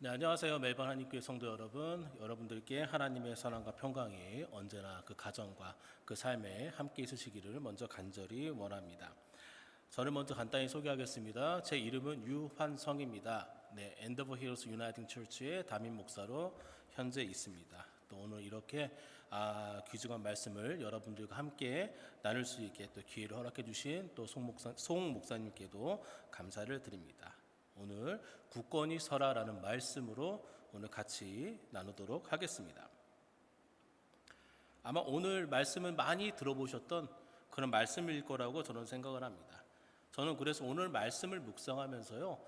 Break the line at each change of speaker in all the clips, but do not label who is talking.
네, 안녕하세요. 멜번 한인교회 성도 여러분. 여러분들께 하나님의 사랑과 평강이 언제나 그 가정과 그 삶에 함께 있으시기를 먼저 간절히 원합니다. 저를 먼저 간단히 소개하겠습니다. 제 이름은 유환성입니다. 네, 엔더버 히어로스 유나이팅 처치의 담임 목사로 현재 있습니다. 또 오늘 이렇게 귀중한 말씀을 여러분들과 함께 나눌 수 있게 또 기회를 허락해 주신 또 송 목사님께도 감사를 드립니다. 오늘 굳건히 서라라는 말씀으로 오늘 같이 나누도록 하겠습니다. 아마 오늘 말씀은 많이 들어보셨던 그런 말씀일 거라고 저는 생각을 합니다. 저는 그래서 오늘 말씀을 묵상하면서요,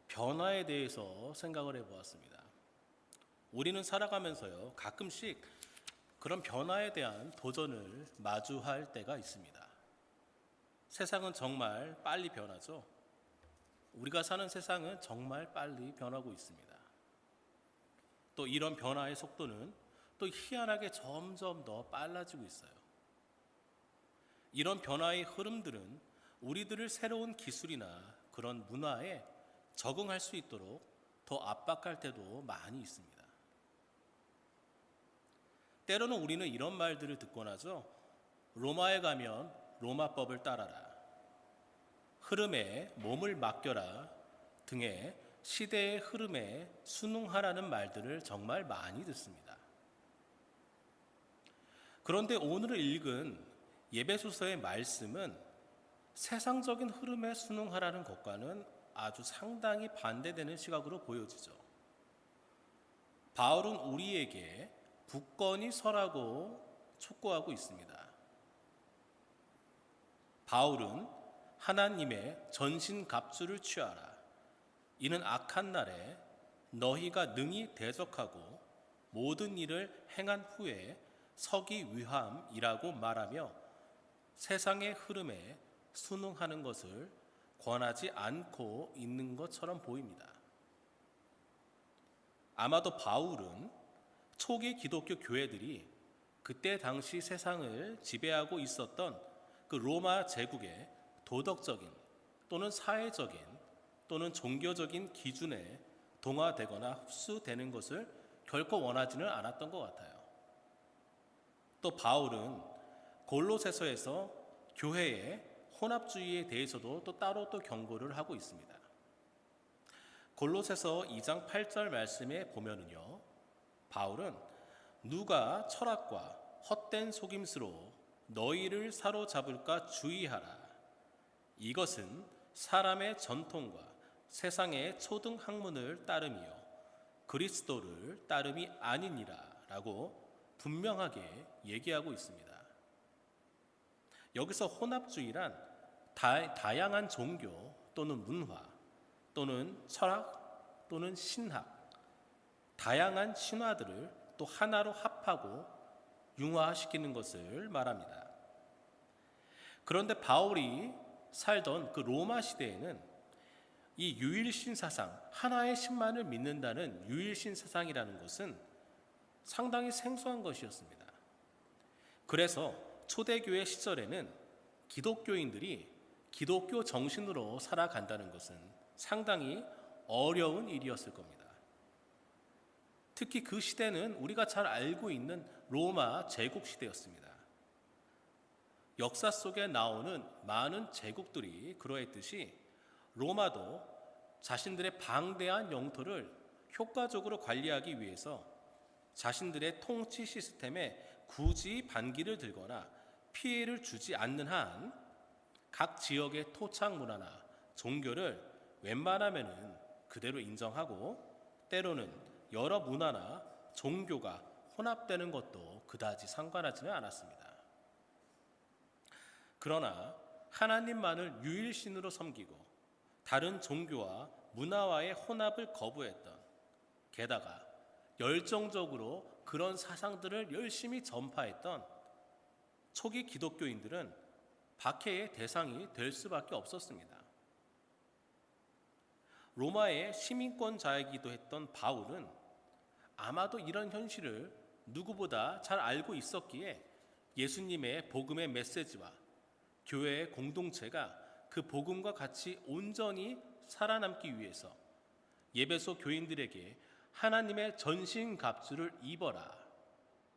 변화에 대해서 생각을 해보았습니다. 우리는 살아가면서요, 가끔씩 그런 변화에 대한 도전을 마주할 때가 있습니다. 세상은 정말 빨리 변하죠. 우리가 사는 세상은 정말 빨리 변하고 있습니다. 또 이런 변화의 속도는 또 희한하게 점점 더 빨라지고 있어요. 이런 변화의 흐름들은 우리들을 새로운 기술이나 그런 문화에 적응할 수 있도록 더 압박할 때도 많이 있습니다. 때로는 우리는 이런 말들을 듣곤 하죠. 로마에 가면 로마법을 따라라, 흐름에 몸을 맡겨라 등의 시대의 흐름에 순응하라는 말들을 정말 많이 듣습니다. 그런데 오늘 읽은 예배소서의 말씀은 세상적인 흐름에 순응하라는 것과는 아주 상당히 반대되는 시각으로 보여지죠. 바울은 우리에게 굳건히 서라고 촉구하고 있습니다. 바울은 하나님의 전신갑주를 취하라. 이는 악한 날에 너희가 능히 대적하고 모든 일을 행한 후에 서기 위함이라고 말하며 세상의 흐름에 순응하는 것을 권하지 않고 있는 것처럼 보입니다. 아마도 바울은 초기 기독교 교회들이 그때 당시 세상을 지배하고 있었던 그 로마 제국의 도덕적인 또는 사회적인 또는 종교적인 기준에 동화되거나 흡수되는 것을 결코 원하지는 않았던 것 같아요. 또 바울은 골로새서에서 교회의 혼합주의에 대해서도 또 따로 또 경고를 하고 있습니다. 골로새서 2장 8절 말씀에 보면은요, 바울은 누가 철학과 헛된 속임수로 너희를 사로잡을까 주의하라. 이것은 사람의 전통과 세상의 초등 학문을 따름이요 그리스도를 따름이 아니니라 라고 분명하게 얘기하고 있습니다. 여기서 혼합주의란 다양한 종교 또는 문화 또는 철학 또는 신학, 다양한 신화들을 또 하나로 합하고 융화시키는 것을 말합니다. 그런데 바울이 살던 그 로마 시대에는 이 유일신 사상, 하나의 신만을 믿는다는 유일신 사상이라는 것은 상당히 생소한 것이었습니다. 그래서 초대교회 시절에는 기독교인들이 기독교 정신으로 살아간다는 것은 상당히 어려운 일이었을 겁니다. 특히 그 시대는 우리가 잘 알고 있는 로마 제국 시대였습니다. 역사 속에 나오는 많은 제국들이 그러했듯이 로마도 자신들의 방대한 영토를 효과적으로 관리하기 위해서 자신들의 통치 시스템에 굳이 반기를 들거나 피해를 주지 않는 한 각 지역의 토착 문화나 종교를 웬만하면은 그대로 인정하고 때로는 여러 문화나 종교가 혼합되는 것도 그다지 상관하지는 않았습니다. 그러나 하나님만을 유일신으로 섬기고 다른 종교와 문화와의 혼합을 거부했던, 게다가 열정적으로 그런 사상들을 열심히 전파했던 초기 기독교인들은 박해의 대상이 될 수밖에 없었습니다. 로마의 시민권자이기도 했던 바울은 아마도 이런 현실을 누구보다 잘 알고 있었기에 예수님의 복음의 메시지와 교회의 공동체가 그 복음과 같이 온전히 살아남기 위해서 예배소 교인들에게 하나님의 전신갑주를 입어라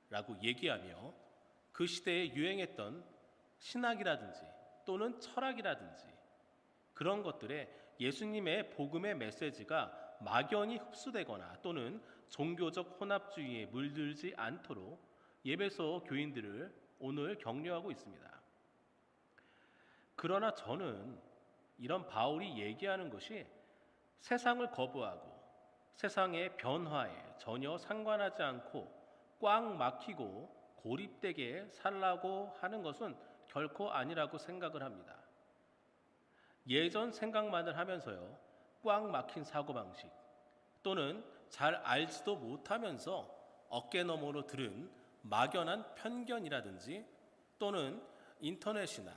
라고 얘기하며 그 시대에 유행했던 신학이라든지 또는 철학이라든지 그런 것들에 예수님의 복음의 메시지가 막연히 흡수되거나 또는 종교적 혼합주의에 물들지 않도록 예배소 교인들을 오늘 격려하고 있습니다. 그러나 저는 이런 바울이 얘기하는 것이 세상을 거부하고 세상의 변화에 전혀 상관하지 않고 꽉 막히고 고립되게 살라고 하는 것은 결코 아니라고 생각을 합니다. 예전 생각만을 하면서요, 꽉 막힌 사고방식 또는 잘 알지도 못하면서 어깨너머로 들은 막연한 편견이라든지 또는 인터넷이나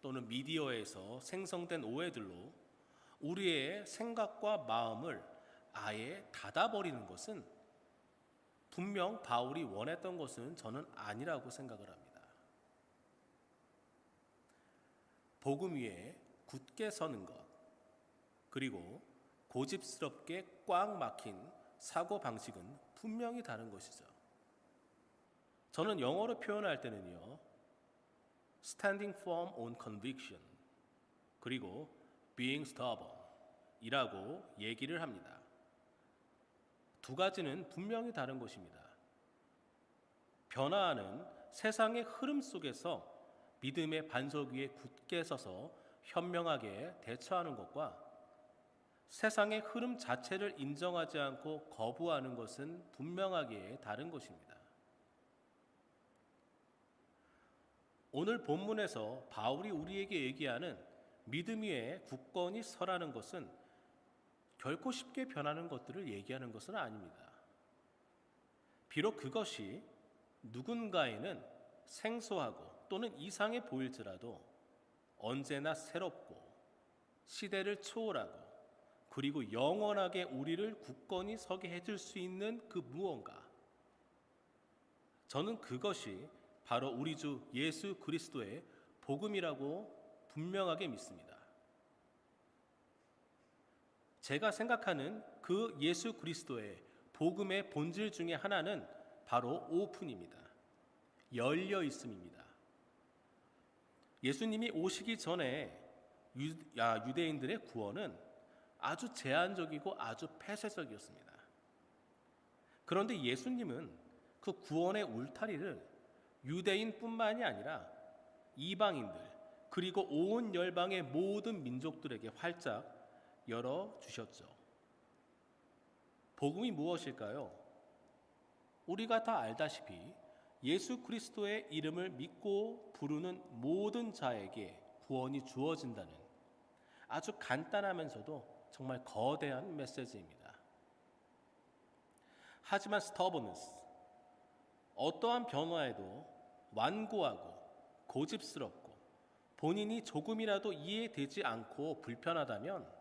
또는 미디어에서 생성된 오해들로 우리의 생각과 마음을 아예 닫아버리는 것은 분명 바울이 원했던 것은 저는 아니라고 생각을 합니다. 복음 위에 굳게 서는 것, 그리고 고집스럽게 꽉 막힌 사고방식은 분명히 다른 것이죠. 저는 영어로 표현할 때는요, standing firm on conviction, 그리고 being stubborn 이라고 얘기를 합니다. 두 가지는 분명히 다른 것입니다. 변화하는 세상의 흐름 속에서 믿음의 반석 위에 굳게 서서 현명하게 대처하는 것과 세상의 흐름 자체를 인정하지 않고 거부하는 것은 분명하게 다른 것입니다. 오늘 본문에서 바울이 우리에게 얘기하는 믿음 위에 굳건히 서라는 것은 결코 쉽게 변하는 것들을 얘기하는 것은 아닙니다. 비록 그것이 누군가에는 생소하고 또는 이상해 보일지라도 언제나 새롭고 시대를 초월하고 그리고 영원하게 우리를 굳건히 서게 해줄 수 있는 그 무언가, 저는 그것이 바로 우리 주 예수 그리스도의 복음이라고 분명하게 믿습니다. 제가 생각하는 그 예수 그리스도의 복음의 본질 중에 하나는 바로 오픈입니다. 열려 있음입니다. 예수님이 오시기 전에 유대인들의 구원은 아주 제한적이고 아주 폐쇄적이었습니다. 그런데 예수님은 그 구원의 울타리를 유대인뿐만이 아니라 이방인들 그리고 온 열방의 모든 민족들에게 활짝 열어주셨죠. 복음이 무엇일까요? 우리가 다 알다시피 예수 그리스도의 이름을 믿고 부르는 모든 자에게 구원이 주어진다는 아주 간단하면서도 정말 거대한 메시지입니다. 하지만 stubbornness, 어떠한 변화에도 완고하고 고집스럽고 본인이 조금이라도 이해되지 않고 불편하다면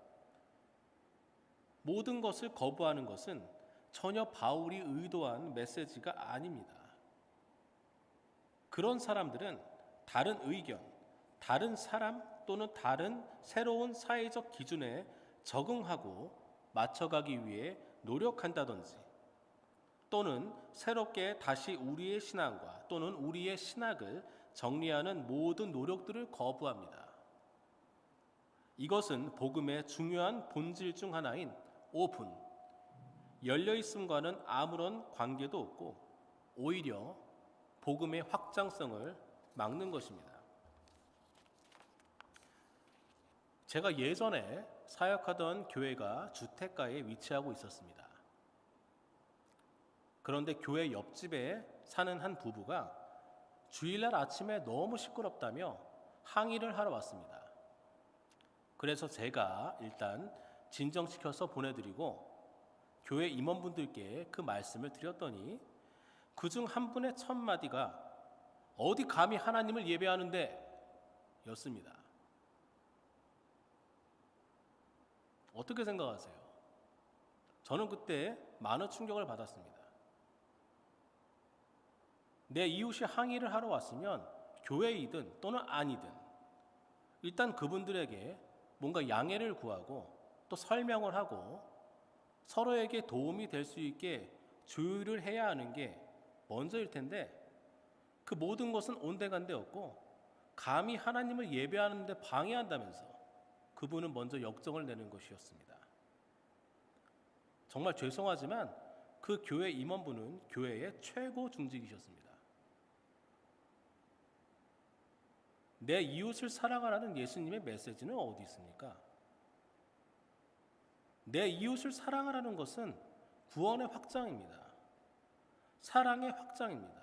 모든 것을 거부하는 것은 전혀 바울이 의도한 메시지가 아닙니다. 그런 사람들은 다른 의견, 다른 사람 또는 다른 새로운 사회적 기준에 적응하고 맞춰가기 위해 노력한다든지 또는 새롭게 다시 우리의 신앙과 또는 우리의 신학을 정리하는 모든 노력들을 거부합니다. 이것은 복음의 중요한 본질 중 하나인 오픈, 열려있음과는 아무런 관계도 없고 오히려 복음의 확장성을 막는 것입니다. 제가 예전에 사역하던 교회가 주택가에 위치하고 있었습니다. 그런데 교회 옆집에 사는 한 부부가 주일날 아침에 너무 시끄럽다며 항의를 하러 왔습니다. 그래서 제가 일단 진정시켜서 보내드리고 교회 임원분들께 그 말씀을 드렸더니 그중 한 분의 첫 마디가 어디 감히 하나님을 예배하는데 였습니다. 어떻게 생각하세요? 저는 그때 많은 충격을 받았습니다. 내 이웃이 항의를 하러 왔으면 교회이든 또는 아니든 일단 그분들에게 뭔가 양해를 구하고 또 설명을 하고 서로에게 도움이 될 수 있게 조율을 해야 하는 게 먼저일 텐데 그 모든 것은 온데간데 없고 감히 하나님을 예배하는 데 방해한다면서 그분은 먼저 역정을 내는 것이었습니다. 정말 죄송하지만 그 교회 임원분은 교회의 최고 중직이셨습니다. 내 이웃을 사랑하라는 예수님의 메시지는 어디 있습니까? 내 이웃을 사랑하라는 것은 구원의 확장입니다. 사랑의 확장입니다.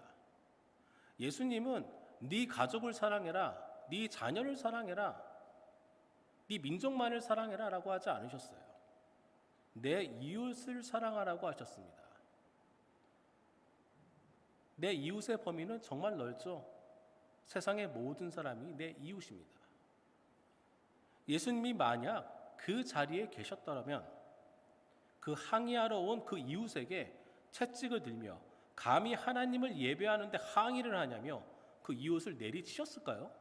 예수님은 네 가족을 사랑해라, 네 자녀를 사랑해라, 네 민족만을 사랑해라 라고 하지 않으셨어요. 내 이웃을 사랑하라고 하셨습니다. 내 이웃의 범위는 정말 넓죠. 세상의 모든 사람이 내 이웃입니다. 예수님이 만약 그 자리에 계셨더라면 그 항의하러 온 그 이웃에게 채찍을 들며 감히 하나님을 예배하는데 항의를 하냐며 그 이웃을 내리치셨을까요?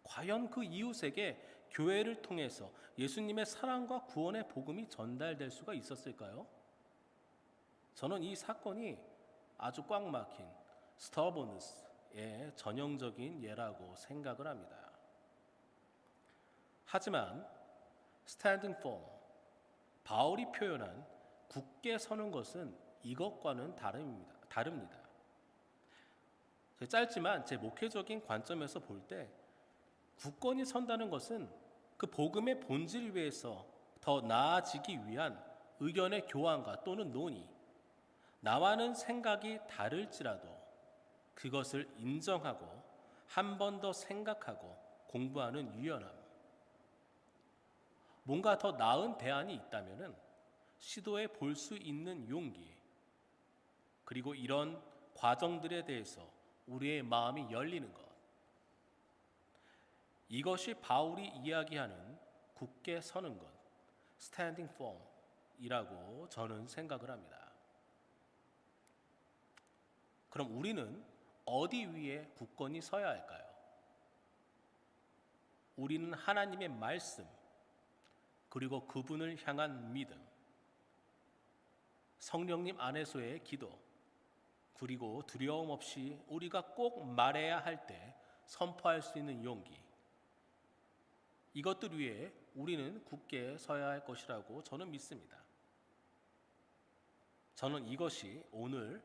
과연 그 이웃에게 교회를 통해서 예수님의 사랑과 구원의 복음이 전달될 수가 있었을까요? 저는 이 사건이 아주 꽉 막힌 스터버너스의 전형적인 예라고 생각을 합니다. 하지만 스탠딩 폼, 바울이 표현한 굳게 서는 것은 이것과는 다릅니다. 짧지만 제 목회적인 관점에서 볼 때 굳건히 선다는 것은 그 복음의 본질 위에서 더 나아지기 위한 의견의 교환과 또는 논의, 나와는 생각이 다를지라도 그것을 인정하고 한 번 더 생각하고 공부하는 유연함, 뭔가 더 나은 대안이 있다면 시도해 볼 수 있는 용기, 그리고 이런 과정들에 대해서 우리의 마음이 열리는 것, 이것이 바울이 이야기하는 굳게 서는 것, standing firm이라고 저는 생각을 합니다. 그럼 우리는 어디 위에 굳건히 서야 할까요? 우리는 하나님의 말씀, 그리고 그분을 향한 믿음, 성령님 안에서의 기도, 그리고 두려움 없이 우리가 꼭 말해야 할 때 선포할 수 있는 용기, 이것들 위에 우리는 굳게 서야 할 것이라고 저는 믿습니다. 저는 이것이 오늘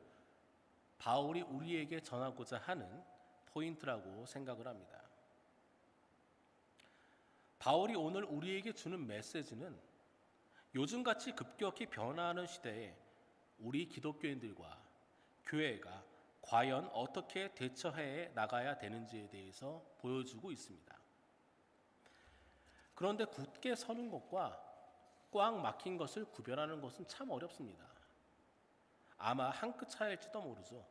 바울이 우리에게 전하고자 하는 포인트라고 생각을 합니다. 바울이 오늘 우리에게 주는 메시지는 요즘같이 급격히 변화하는 시대에 우리 기독교인들과 교회가 과연 어떻게 대처해 나가야 되는지에 대해서 보여주고 있습니다. 그런데 굳게 서는 것과 꽉 막힌 것을 구별하는 것은 참 어렵습니다. 아마 한 끗 차이일지도 모르죠.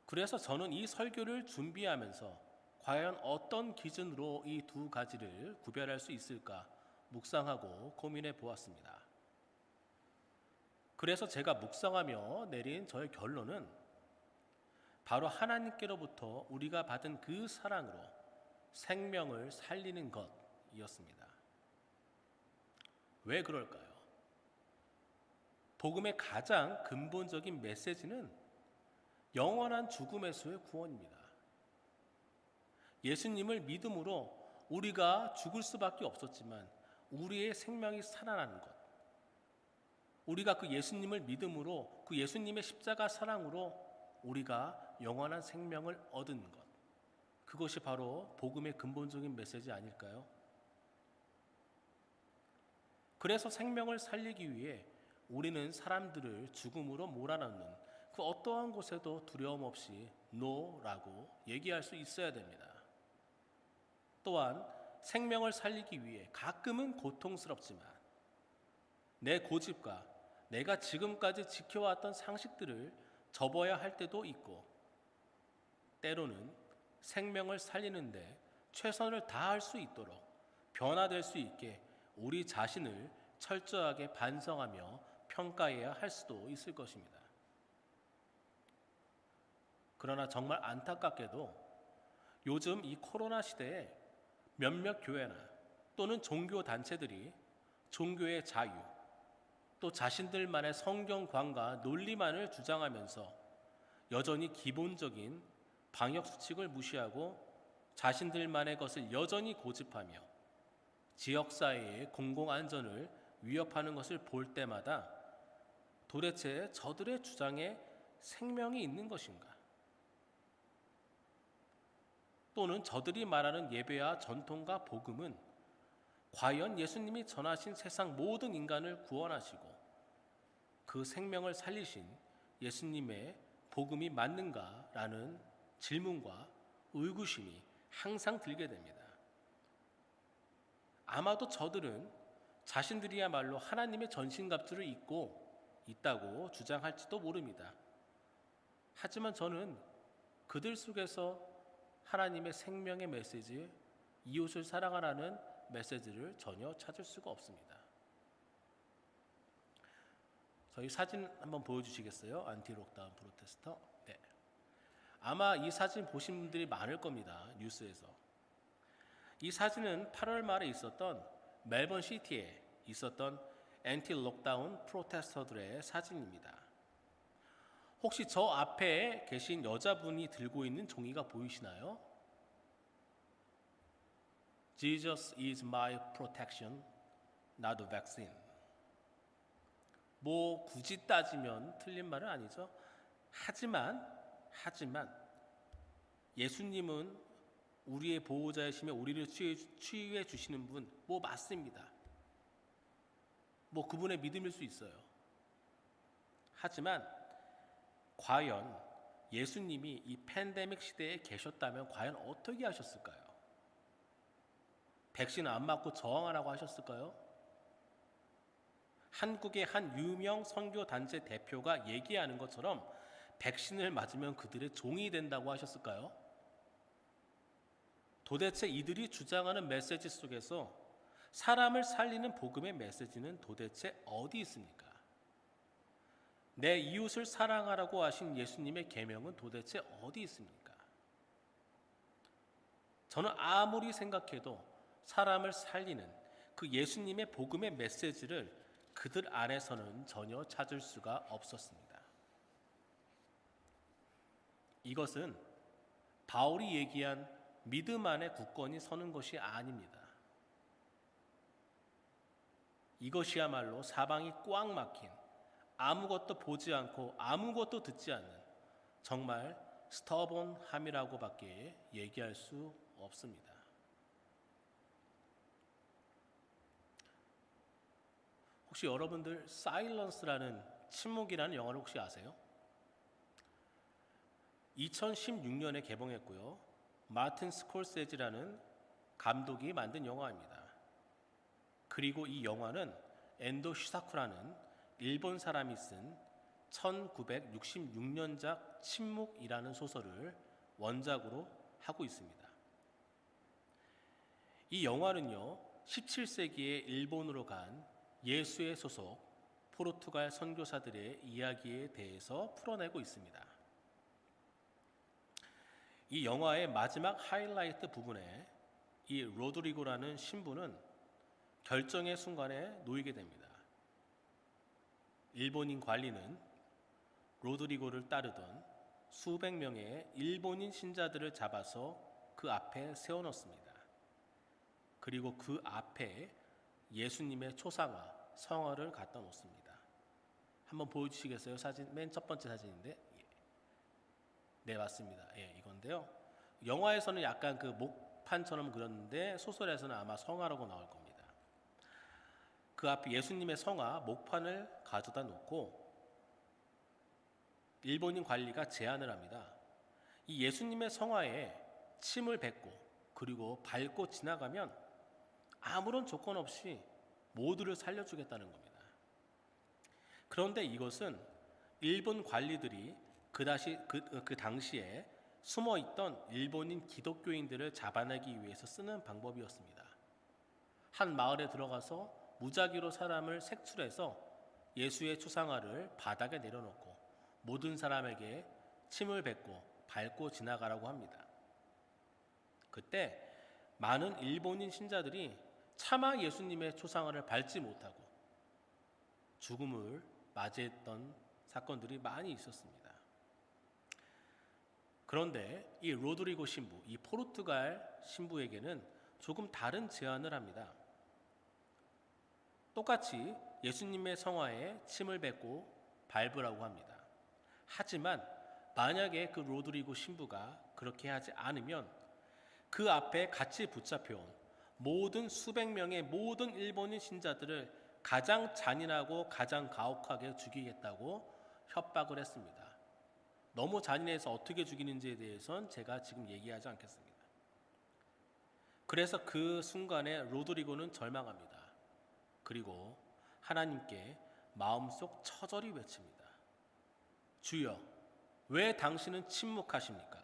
그래서 저는 이 설교를 준비하면서 과연 어떤 기준으로 이 두 가지를 구별할 수 있을까 묵상하고 고민해 보았습니다. 그래서 제가 묵상하며 내린 저의 결론은 바로 하나님께로부터 우리가 받은 그 사랑으로 생명을 살리는 것이었습니다. 왜 그럴까요? 복음의 가장 근본적인 메시지는 영원한 죽음에서의 구원입니다. 예수님을 믿음으로 우리가 죽을 수밖에 없었지만 우리의 생명이 살아나는 것, 우리가 그 예수님을 믿음으로 그 예수님의 십자가 사랑으로 우리가 영원한 생명을 얻은 것, 그것이 바로 복음의 근본적인 메시지 아닐까요? 그래서 생명을 살리기 위해 우리는 사람들을 죽음으로 몰아넣는 그 어떠한 곳에도 두려움 없이 NO라고 얘기할 수 있어야 됩니다. 또한 생명을 살리기 위해 가끔은 고통스럽지만 내 고집과 내가 지금까지 지켜왔던 상식들을 접어야 할 때도 있고, 때로는 생명을 살리는데 최선을 다할 수 있도록 변화될 수 있게 우리 자신을 철저하게 반성하며 평가해야 할 수도 있을 것입니다. 그러나 정말 안타깝게도 요즘 이 코로나 시대에 몇몇 교회나 또는 종교 단체들이 종교의 자유, 또 자신들만의 성경관과 논리만을 주장하면서 여전히 기본적인 방역 수칙을 무시하고 자신들만의 것을 여전히 고집하며 지역사회의 공공안전을 위협하는 것을 볼 때마다 도대체 저들의 주장에 생명이 있는 것인가? 또는 저들이 말하는 예배와 전통과 복음은 과연 예수님이 전하신 세상 모든 인간을 구원하시고 그 생명을 살리신 예수님의 복음이 맞는가라는 질문과 의구심이 항상 들게 됩니다. 아마도 저들은 자신들이야말로 하나님의 전신갑주를 입고 있다고 주장할지도 모릅니다. 하지만 저는 그들 속에서 하나님의 생명의 메시지, 이웃을 사랑하라는 메시지를 전혀 찾을 수가 없습니다. 저희 사진 한번 보여주시겠어요? 안티 록다운 프로테스터. 네. 아마 이 사진 보신 분들이 많을 겁니다. 뉴스에서. 이 사진은 8월 말에 있었던 멜번 시티에 있었던 엔티 록다운 프로테스터들의 사진입니다. 혹시 저 앞에 계신 여자분이 들고 있는 종이가 보이시나요? Jesus is my protection, not a vaccine. 뭐 굳이 따지면 틀린 말은 아니죠. 하지만 예수님은 우리의 보호자이시며 우리를 치유해 주시는 분, 뭐 맞습니다. 뭐 그분의 믿음일 수 있어요. 하지만 과연 예수님이 이 팬데믹 시대에 계셨다면 과연 어떻게 하셨을까요? 백신 안 맞고 저항하라고 하셨을까요? 한국의 한 유명 선교단체 대표가 얘기하는 것처럼 백신을 맞으면 그들의 종이 된다고 하셨을까요? 도대체 이들이 주장하는 메시지 속에서 사람을 살리는 복음의 메시지는 도대체 어디 있습니까? 내 이웃을 사랑하라고 하신 예수님의 계명은 도대체 어디 있습니까? 저는 아무리 생각해도 사람을 살리는 그 예수님의 복음의 메시지를 그들 안에서는 전혀 찾을 수가 없었습니다. 이것은 바울이 얘기한 믿음 안에 굳건히 서는 것이 아닙니다. 이것이야말로 사방이 꽉 막힌 아무것도 보지 않고 아무것도 듣지 않는 정말 스터본함이라고밖에 얘기할 수 없습니다. 혹시 여러분들 사일런스라는 침묵이라는 영화를 혹시 아세요? 2016년에 개봉했고요. 마틴 스콜세지라는 감독이 만든 영화입니다. 그리고 이 영화는 엔도 슈사쿠라는 일본 사람이 쓴 1966년작 침묵이라는 소설을 원작으로 하고 있습니다. 이 영화는요, 17세기에 일본으로 간 예수의 소속 포르투갈 선교사들의 이야기에 대해서 풀어내고 있습니다. 이 영화의 마지막 하이라이트 부분에 이 로드리고라는 신부는 결정의 순간에 놓이게 됩니다. 일본인 관리는 로드리고를 따르던 수백 명의 일본인 신자들을 잡아서 그 앞에 세워놓습니다. 그리고 그 앞에 예수님의 초상화, 성화를 갖다 놓습니다. 한번 보여주시겠어요? 사진, 맨 첫 번째 사진인데. 네, 맞습니다. 예, 이건데요. 영화에서는 약간 그 목판처럼 그렸는데 소설에서는 아마 성화라고 나올 겁니다. 그 앞에 예수님의 성화, 목판을 가져다 놓고 일본인 관리가 제안을 합니다. 이 예수님의 성화에 침을 뱉고 그리고 밟고 지나가면 아무런 조건 없이 모두를 살려주겠다는 겁니다. 그런데 이것은 일본 관리들이 그 당시에 숨어있던 일본인 기독교인들을 잡아내기 위해서 쓰는 방법이었습니다. 한 마을에 들어가서 무작위로 사람을 색출해서 예수의 초상화를 바닥에 내려놓고 모든 사람에게 침을 뱉고 밟고 지나가라고 합니다. 그때 많은 일본인 신자들이 차마 예수님의 초상화를 밟지 못하고 죽음을 맞이했던 사건들이 많이 있었습니다. 그런데 이 로드리고 신부, 이 포르투갈 신부에게는 조금 다른 제안을 합니다. 똑같이 예수님의 성화에 침을 뱉고 밟으라고 합니다. 하지만 만약에 그 로드리고 신부가 그렇게 하지 않으면 그 앞에 같이 붙잡혀온 모든 수백 명의 모든 일본인 신자들을 가장 잔인하고 가장 가혹하게 죽이겠다고 협박을 했습니다. 너무 잔인해서 어떻게 죽이는지에 대해서는 제가 지금 얘기하지 않겠습니다. 그래서 그 순간에 로드리고는 절망합니다. 그리고 하나님께 마음속 처절히 외칩니다. 주여, 왜 당신은 침묵하십니까?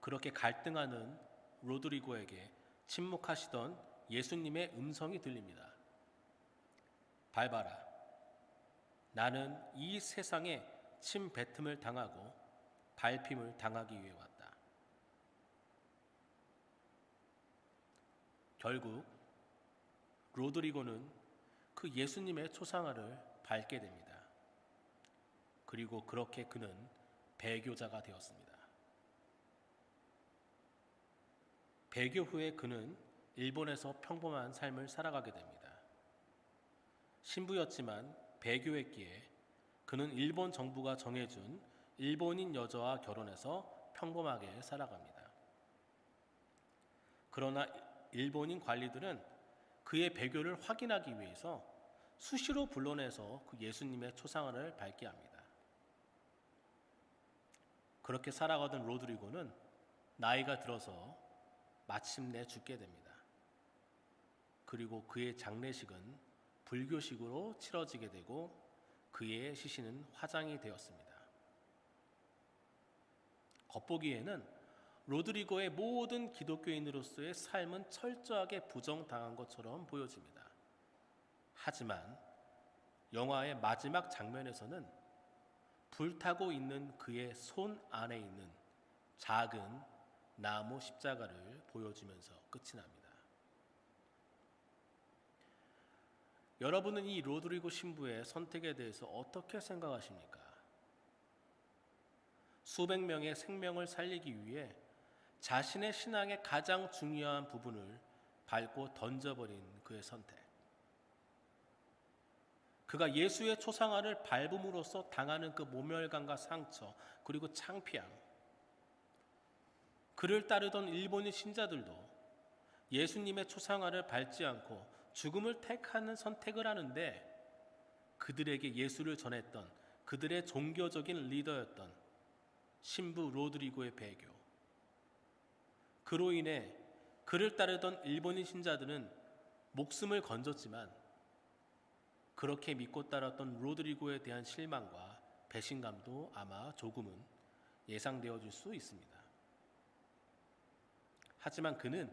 그렇게 갈등하는 로드리고에게 침묵하시던 예수님의 음성이 들립니다. 밟아라. 나는 이 세상에 침 뱉음을 당하고 밟힘을 당하기 위해 왔다. 결국 로드리고는 그 예수님의 초상화를 밟게 됩니다. 그리고 그렇게 그는 배교자가 되었습니다. 배교 후에 그는 일본에서 평범한 삶을 살아가게 됩니다. 신부였지만 배교했기에 그는 일본 정부가 정해준 일본인 여자와 결혼해서 평범하게 살아갑니다. 그러나 일본인 관리들은 그의 배교를 확인하기 위해서 수시로 불러내서 그 예수님의 초상화를 밟게 합니다. 그렇게 살아가던 로드리고는 나이가 들어서 마침내 죽게 됩니다. 그리고 그의 장례식은 불교식으로 치러지게 되고 그의 시신은 화장이 되었습니다. 겉보기에는 로드리고의 모든 기독교인으로서의 삶은 철저하게 부정당한 것처럼 보여집니다. 하지만 영화의 마지막 장면에서는 불타고 있는 그의 손 안에 있는 작은 나무 십자가를 보여주면서 끝이 납니다. 여러분은 이 로드리고 신부의 선택에 대해서 어떻게 생각하십니까? 수백 명의 생명을 살리기 위해 자신의 신앙의 가장 중요한 부분을 밟고 던져버린 그의 선택. 그가 예수의 초상화를 밟음으로써 당하는 그 모멸감과 상처, 그리고 창피함. 그를 따르던 일본인 신자들도 예수님의 초상화를 밟지 않고 죽음을 택하는 선택을 하는데 그들에게 예수를 전했던 그들의 종교적인 리더였던 신부 로드리고의 배교. 그로 인해 그를 따르던 일본인 신자들은 목숨을 건졌지만 그렇게 믿고 따랐던 로드리고에 대한 실망과 배신감도 아마 조금은 예상되어질 수 있습니다. 하지만 그는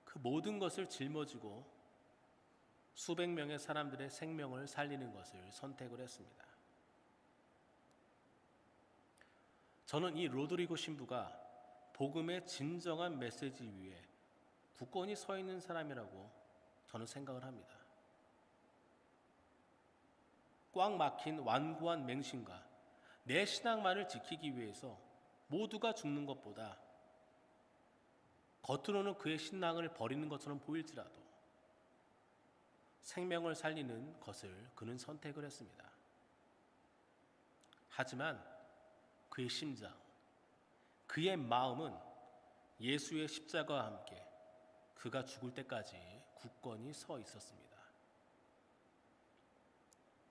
그 모든 것을 짊어지고 수백 명의 사람들의 생명을 살리는 것을 선택을 했습니다. 저는 이 로드리고 신부가 복음의 진정한 메시지 위에 굳건히 서 있는 사람이라고 저는 생각을 합니다. 꽉 막힌 완고한 맹신과 내 신앙만을 지키기 위해서 모두가 죽는 것보다 겉으로는 그의 신앙을 버리는 것처럼 보일지라도 생명을 살리는 것을 그는 선택을 했습니다. 하지만 그의 심장, 그의 마음은 예수의 십자가와 함께 그가 죽을 때까지 굳건히 서 있었습니다.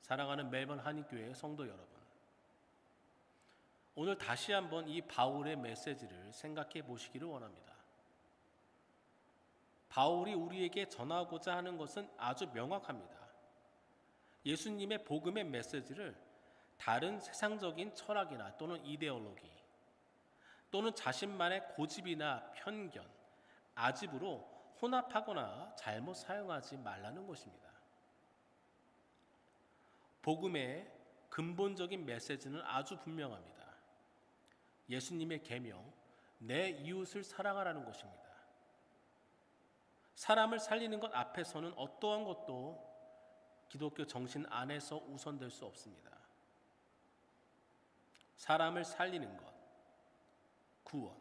사랑하는 멜번 한인교회 성도 여러분, 오늘 다시 한번 이 바울의 메시지를 생각해 보시기를 원합니다. 바울이 우리에게 전하고자 하는 것은 아주 명확합니다. 예수님의 복음의 메시지를 다른 세상적인 철학이나 또는 이데올로기 또는 자신만의 고집이나 편견, 아집으로 혼합하거나 잘못 사용하지 말라는 것입니다. 복음의 근본적인 메시지는 아주 분명합니다. 예수님의 계명, 내 이웃을 사랑하라는 것입니다. 사람을 살리는 것 앞에서는 어떠한 것도 기독교 정신 안에서 우선될 수 없습니다. 사람을 살리는 것, 구원,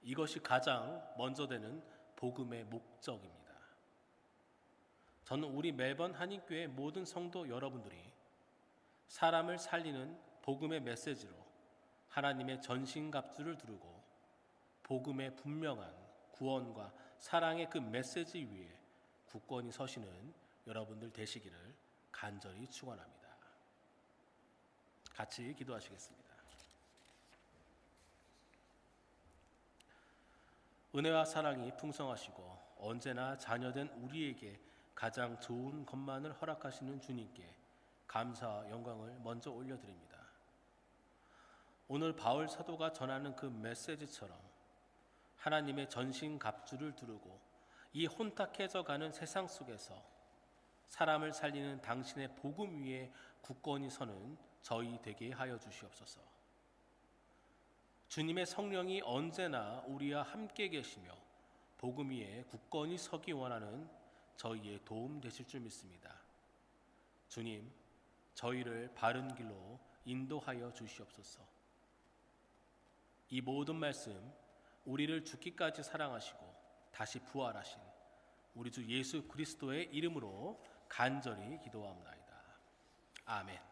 이것이 가장 먼저 되는 복음의 목적입니다. 저는 우리 멜번 한인교회 모든 성도 여러분들이 사람을 살리는 복음의 메시지로 하나님의 전신갑주를 두르고 복음의 분명한 구원과 사랑의 그 메시지 위에 굳건히 서시는 여러분들 되시기를 간절히 축원합니다. 같이 기도하시겠습니다. 은혜와 사랑이 풍성하시고 언제나 자녀된 우리에게 가장 좋은 것만을 허락하시는 주님께 감사와 영광을 먼저 올려드립니다. 오늘 바울 사도가 전하는 그 메시지처럼 하나님의 전신갑주를 두르고 이 혼탁해져 가는 세상 속에서 사람을 살리는 당신의 복음 위에 굳건히 서는 저희 되게 하여 주시옵소서. 주님의 성령이 언제나 우리와 함께 계시며 복음 위에 굳건히 서기 원하는 저희의 도움 되실 줄 믿습니다. 주님, 저희를 바른 길로 인도하여 주시옵소서. 이 모든 말씀, 우리를 죽기까지 사랑하시고 다시 부활하신 우리 주 예수 그리스도의 이름으로 간절히 기도하옵나이다. 아멘.